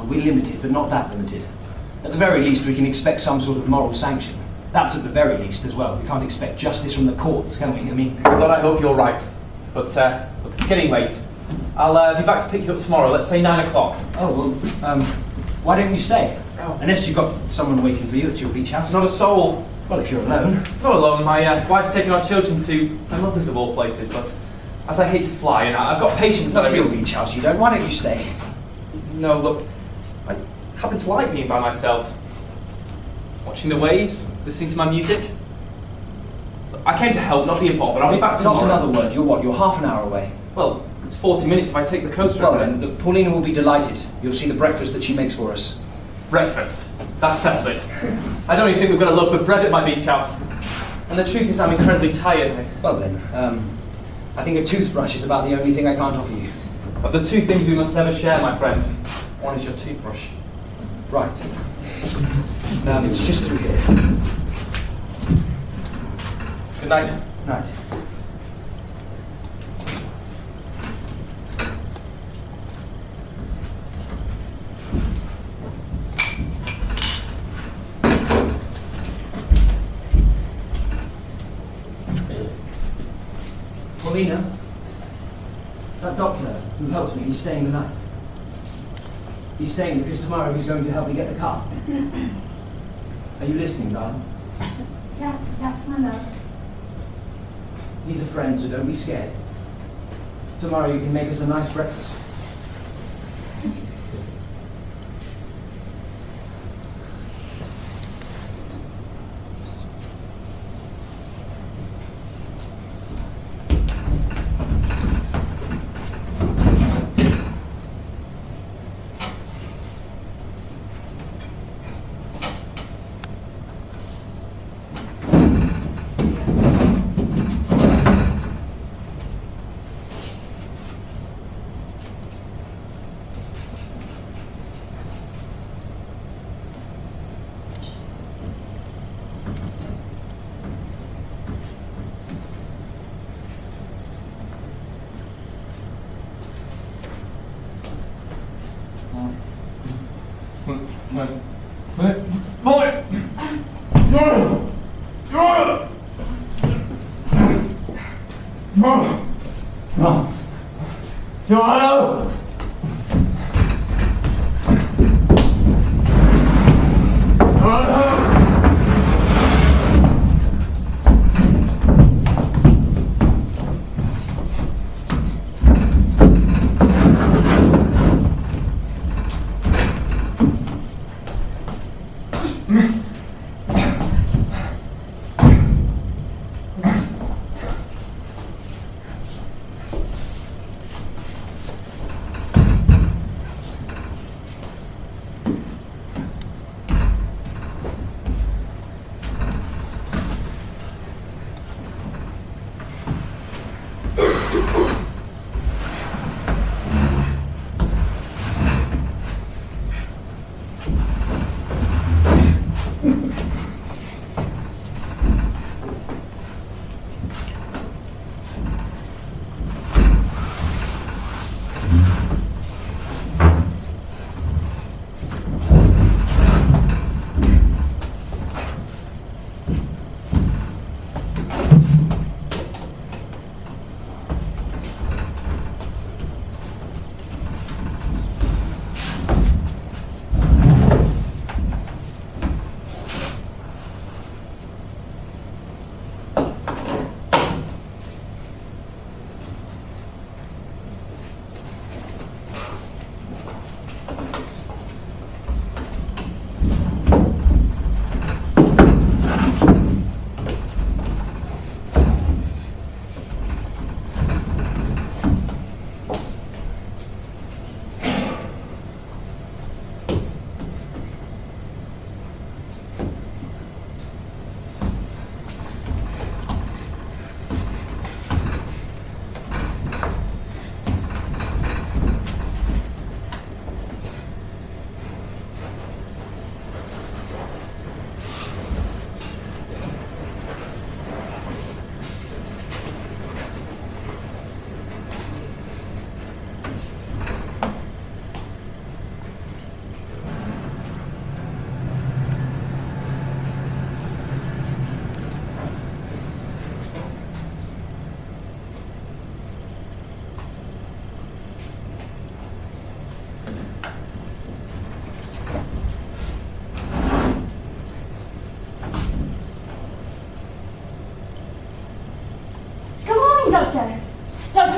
Well, we're limited, but not that limited. At the very least, we can expect some sort of moral sanction. That's at the very least as well. We can't expect justice from the courts, can we? I mean... God, I hope you're right. But, look, it's getting late. I'll be back to pick you up tomorrow, let's say 9 o'clock. Oh, well, why don't you stay? Oh. Unless you've got someone waiting for you at your beach house. Not a soul. Well, if you're alone. Not alone. My wife's taking our children to my mother's of all places, but as I hate to fly, and I've got patience Not that at your beach house, you don't. Why don't you stay? No, look, I happen to like being by myself. Watching the waves, listening to my music. I came to help, not be a bother. I'll be back tomorrow. Not another word. You're what? You're half an hour away. Well, it's 40 minutes if I take the coast road. Well then, look, Paulina will be delighted. You'll see the breakfast that she makes for us. Breakfast? That settled it. I don't even think we've got a loaf of bread at my beach house. And the truth is I'm incredibly tired. Well then, I think a toothbrush is about the only thing I can't offer you. Of the two things we must never share, my friend, one is your toothbrush. Right. It's just through here. Good night. Night. Paulina, that doctor who helped me, he's staying the night. He's staying because tomorrow he's going to help me get the car. Are you listening, darling? Yes, my love. He's a friend, so don't be scared. Tomorrow you can make us a nice breakfast.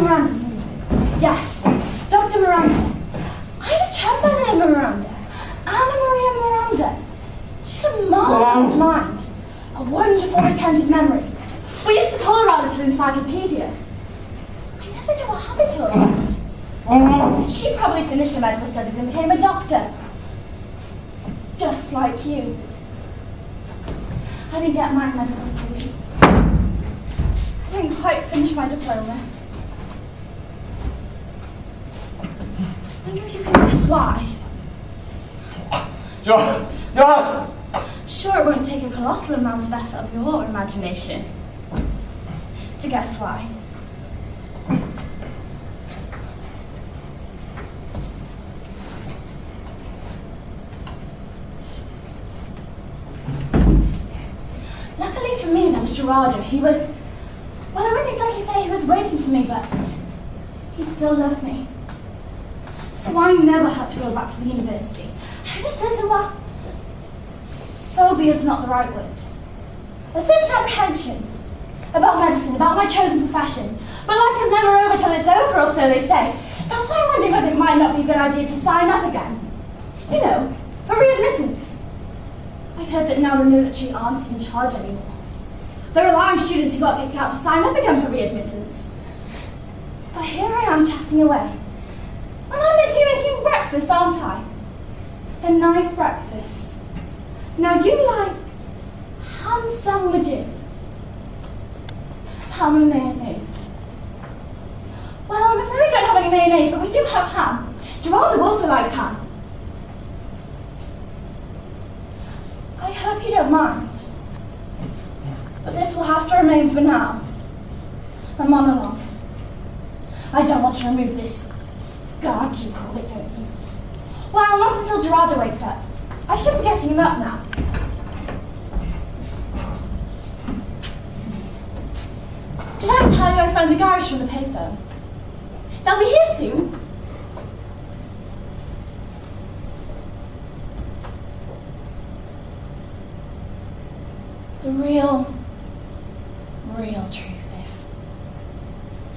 Dr. Miranda's new. Yes, Dr. Miranda. I had a child by the name of Miranda. Anna Maria Miranda. She had a marvelous mind, a wonderful retentive memory. We used to call her our little encyclopedia. I never know what happened to her all that. She probably finished her medical studies and became a doctor. Just like you. I didn't get my medical studies. I didn't quite finish my diploma. I wonder if you can guess why. John! No! I'm sure it won't take a colossal amount of effort of your imagination to guess why. Luckily for me, there was Gerardo. He was, well, I wouldn't exactly say he was waiting for me, but he still loved me. So I never had to go back to the university. I was certain, well, phobia is not the right word. A certain apprehension about medicine, about my chosen profession. But life is never over till it's over, or so they say. That's why I'm wondering whether it might not be a good idea to sign up again. You know, for readmittance. I heard that now the military aren't in charge anymore. They're allowing students who got kicked out to sign up again for readmittance. But here I am chatting away. And I'm meant to be making breakfast, aren't I? A nice breakfast. Now you like ham sandwiches. Ham and mayonnaise. Well, I'm afraid we don't have any mayonnaise, but we do have ham. Gerardo also likes ham. I hope you don't mind. But this will have to remain for now. A monologue. I don't want to remove this guard, you call it, don't you? Well, not until Gerardo wakes up. I should be getting him up now. Did I tell you I found the garage from the payphone? They'll be here soon. The real truth is,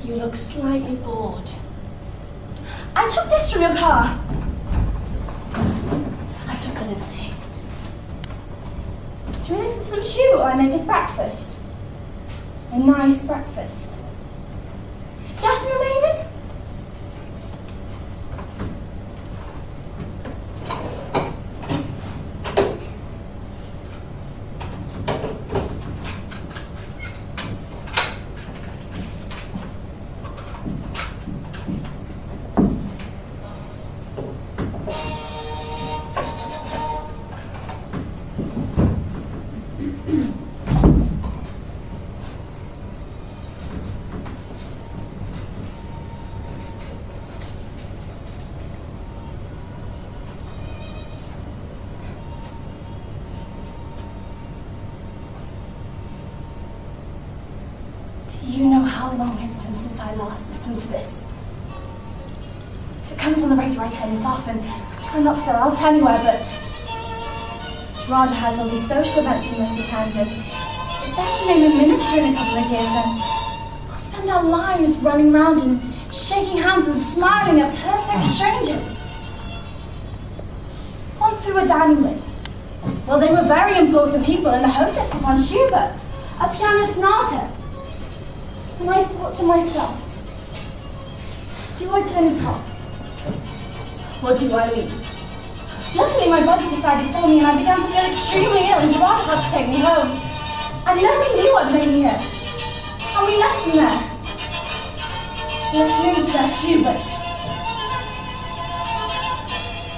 you look slightly bored. I took this from your car. I took the liberty. Do you want to listen to some shoe while I make his breakfast? A nice breakfast. Definitely, Maiden? Do you know how long it's been since I last listened to this? If it comes on the radio, I turn it off and try not to go out anywhere, but Gerardo has all these social events he must attend, and if that's to name a minister in a couple of years, then we'll spend our lives running around and shaking hands and smiling at perfect strangers. Once we were dining with, well, they were very important people, and the hostess put on Schubert, a piano sonata. And I thought to myself, do I turn it off? Or do I leave? Luckily, my body decided for me, and I began to feel extremely ill, and Gerardo had to take me home. And nobody knew what made me ill. And we left them there, listening to their Schubert.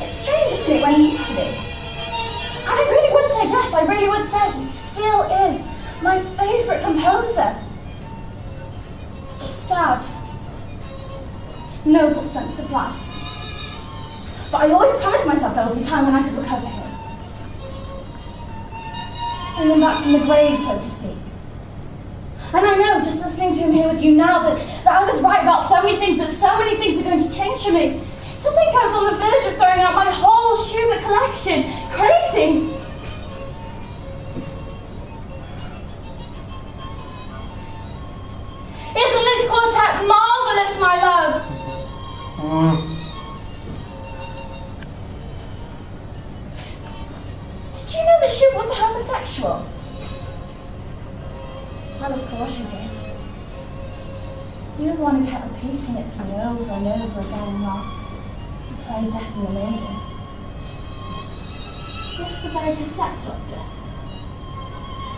It's strange, isn't it, when he used to be? And I really would say yes, I really would say he still is my favourite composer. Sad, noble sense of life. But I always promised myself there would be a time when I could recover him. Bring him back from the grave, so to speak. And I know, just listening to him here with you now, that I was right about so many things, that so many things are going to change for me. To think I was on the verge of throwing out my whole Schubert collection. Crazy! Isn't this quartet marvelous, Do you know that she was a homosexual? Well, of course you did. You were the one who kept repeating it to me over and over again while you played Death in the Maiden. Yes, the very cassette, Doctor.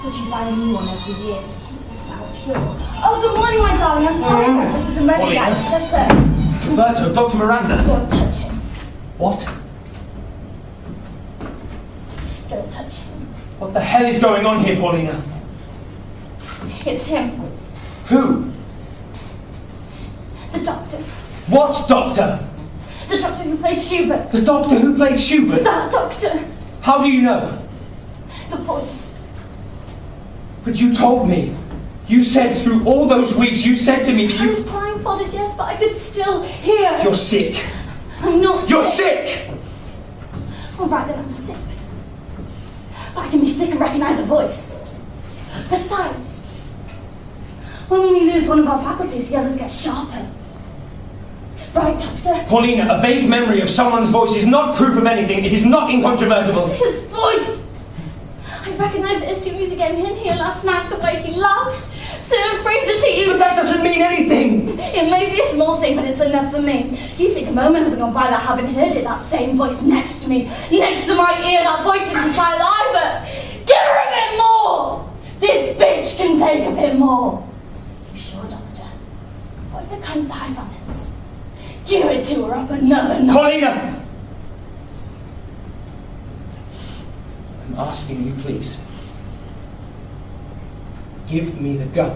Would you buy a new one every year to keep the sound pure? Oh, good morning, my darling. I'm sorry, this is a murder guy. It's just that... Roberto, Dr. Miranda. Don't touch him. What? Don't touch him. What the hell is going on here, Paulina? It's him. Who? The doctor. What doctor? The doctor who played Schubert. The doctor who played Schubert? That doctor. How do you know? The voice. But you told me. You said through all those weeks, you said to me that I you... was blindfolded, yes, but I could still hear. You're sick. I'm not You're sick. sick! All right, then I'm sick. But I can be sick and recognize a voice. Besides, when we lose one of our faculties, the others get sharper. Right, Doctor? Paulina, a vague memory of someone's voice is not proof of anything. It is not incontrovertible. It's his voice. I recognized it as soon as he came in here last night, the way he laughs. Certain phrases he uses. But that doesn't mean anything. It may be a small thing, but it's enough for me. You think a moment hasn't gone by that I haven't heard it, that same voice next to me, next to my ear, that voice which is my life, but give her a bit more! This bitch can take a bit more. You sure, Doctor? What if the cunt dies on us? Give it to her up another notch. Paulina! I'm asking you, please. Give me the gun.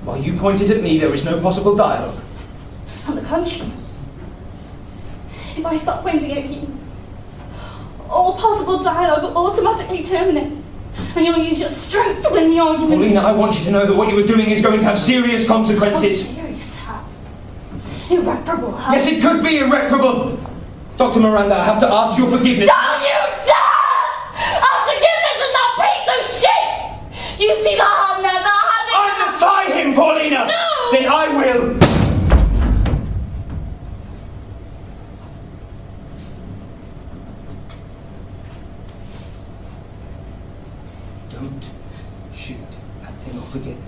While you pointed at me, there is no possible dialogue. On the contrary, if I stop pointing at you, all possible dialogue will automatically terminate, and you'll use your strength to win the argument. Paulina, I want you to know that what you are doing is going to have serious Oh, consequences. serious, how? Irreparable, how? Yes, it could be irreparable. Dr. Miranda, I have to ask your forgiveness. Don't you dare! Ask forgiveness from that piece of shit! You see that I'll never have it! I'll tie him, Paulina! No! Then I will! Don't shoot that thing off again.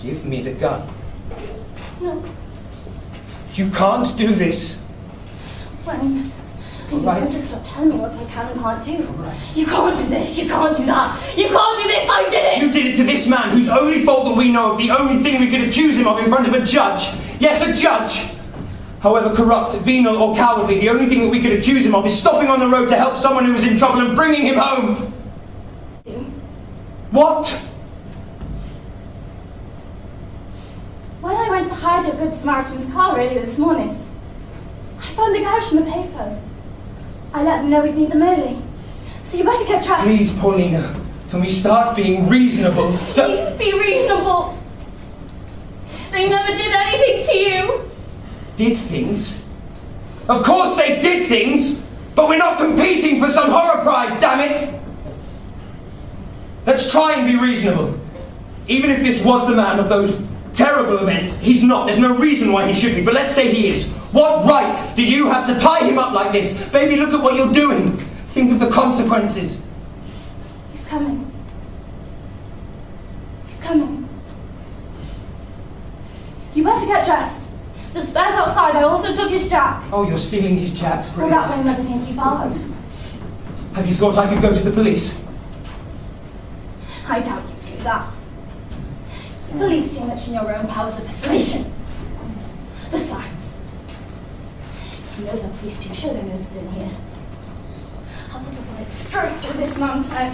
Give me the gun. No. You can't do this. When? You Right. can't just stop telling me what I can and can't do. Right. You can't do this, you can't do that. You can't do this, I did it! You did it to this man, whose only fault that we know of, the only thing we could accuse him of in front of a judge. Yes, a judge! However corrupt, venal or cowardly, the only thing that we could accuse him of is stopping on the road to help someone who was in trouble and bringing him home. What? When I went to hide your Good Samaritan's car earlier this morning, I found the garage in the payphone. I let them know we'd need them early. So you better get dressed. Please, Paulina, can we start being reasonable? You be reasonable. They never did anything to you. Did things? Of course they did things, but we're not competing for some horror prize, damn it! Let's try and be reasonable. Even if this was the man of those terrible events, he's not. There's no reason why he should be, but let's say he is. What right do you have to tie him up like this? Baby, look at what you're doing. Think of the consequences. He's coming. He's coming. You better get dressed. The spare's outside. I also took his jack. Oh, you're stealing his jack. Well, that way Mother can keep ours. Have you thought I could go to the police? I doubt you'd do that. You believe too much in your own powers of persuasion. Besides, he knows our police too. Show their noses in here. I'll put a bullet straight through this man's head.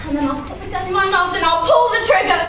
And then I'll put the gun in my mouth and I'll pull the trigger.